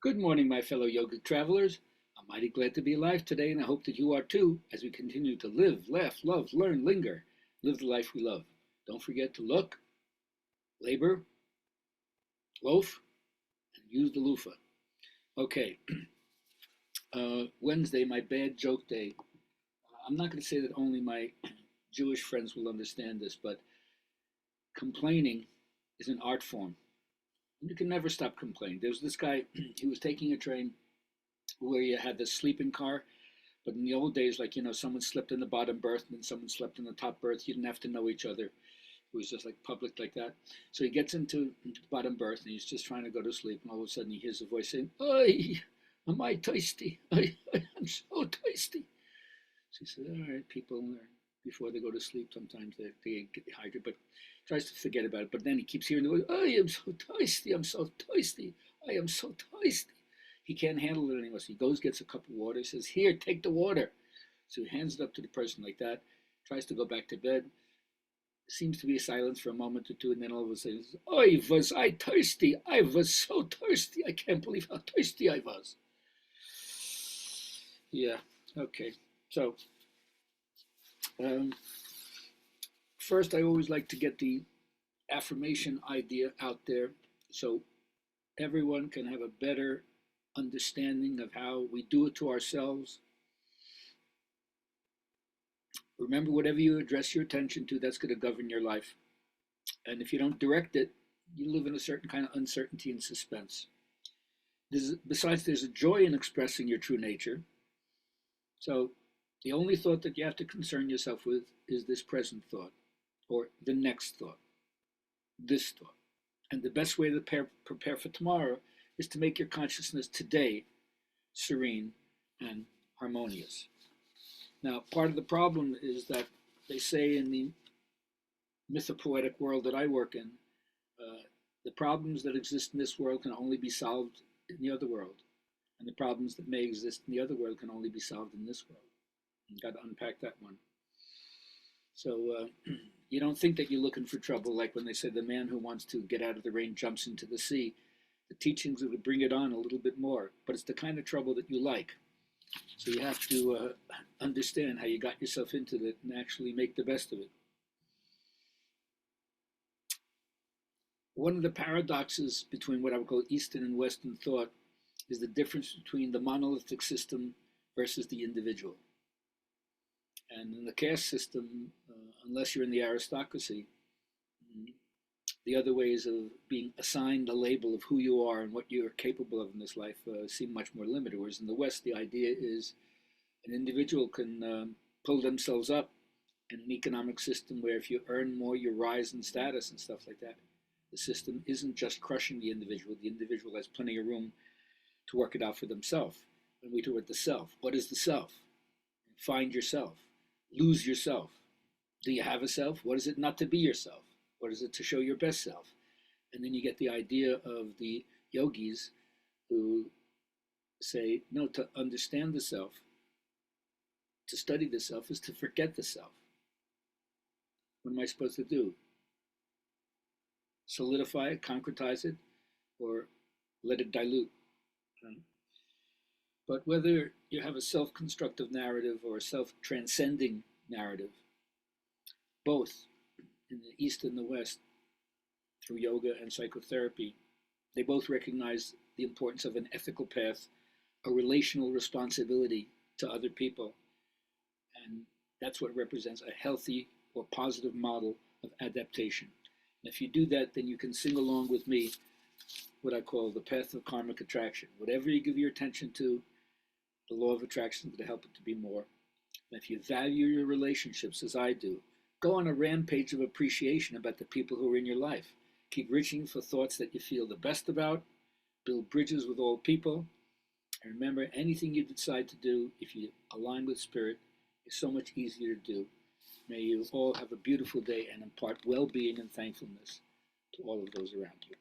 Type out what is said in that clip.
Good morning, my fellow yogic travelers. I'm mighty glad to be alive today, and I hope that you are too, as we continue to live, laugh, love, learn, linger, live the life we love. Don't forget to look, labor, loaf, and use the loofah. Okay, Wednesday, my bad joke day. I'm not going to say that only my Jewish friends will understand this, but complaining is an art form. You can never stop complaining. There was this guy, he was taking a train where you had the sleeping car. But in the old days, like, someone slept in the bottom berth and then someone slept in the top berth. You didn't have to know each other. It was just like public like that. So he gets into the bottom berth and he's just trying to go to sleep. And all of a sudden he hears a voice saying, "Oi, am I thirsty? I'm so thirsty." So he said, "All right, people, before they go to sleep, sometimes they get dehydrated, but tries to forget about it. But then he keeps hearing the voice, "I am so thirsty. I'm so thirsty. I am so thirsty." He can't handle it anymore. So he goes, gets a cup of water, says, "Here, take the water." So he hands it up to the person like that, tries to go back to bed. Seems to be a silence for a moment or two, and then all of a sudden, I thirsty. I was so thirsty. I can't believe how thirsty I was. Yeah, okay. So, um, first, I always like to get the affirmation idea out there so everyone can have a better understanding of how we do it to ourselves. Remember, whatever you address your attention to, that's going to govern your life. And if you don't direct it, you live in a certain kind of uncertainty and suspense. Besides, there's a joy in expressing your true nature. So the only thought that you have to concern yourself with is this present thought, or the next thought, this thought. And the best way to prepare for tomorrow is to make your consciousness today serene and harmonious. Now, part of the problem is that they say in the mythopoetic world that I work in, the problems that exist in this world can only be solved in the other world. And the problems that may exist in the other world can only be solved in this world. You've got to unpack that one. So you don't think that you're looking for trouble, like when they say the man who wants to get out of the rain jumps into the sea. The teachings would bring it on a little bit more, but it's the kind of trouble that you like. So you have to understand how you got yourself into it and actually make the best of it. One of the paradoxes between what I would call Eastern and Western thought is the difference between the monolithic system versus the individual. And in the caste system, unless you're in the aristocracy, the other ways of being assigned a label of who you are and what you're capable of in this life seem much more limited. Whereas in the West, the idea is an individual can pull themselves up in an economic system where if you earn more, you rise in status and stuff like that. The system isn't just crushing the individual. The individual has plenty of room to work it out for themselves. When we talk about the self, what is the self? Find yourself. Lose yourself. Do you have a self? What is it not to be yourself? What is it to show your best self? And then you get the idea of the yogis who say, no, to understand the self, to study the self is to forget the self. What am I supposed to do? Solidify it, concretize it, or let it dilute? But whether you have a self-constructive narrative or a self-transcending narrative, both in the East and the West, through yoga and psychotherapy, they both recognize the importance of an ethical path, a relational responsibility to other people. And that's what represents a healthy or positive model of adaptation. And if you do that, then you can sing along with me what I call the path of karmic attraction. Whatever you give your attention to, the law of attraction is going to help it to be more. And if you value your relationships as I do, go on a rampage of appreciation about the people who are in your life. Keep reaching for thoughts that you feel the best about. Build bridges with all people. And remember, anything you decide to do, if you align with spirit, is so much easier to do. May you all have a beautiful day and impart well-being and thankfulness to all of those around you.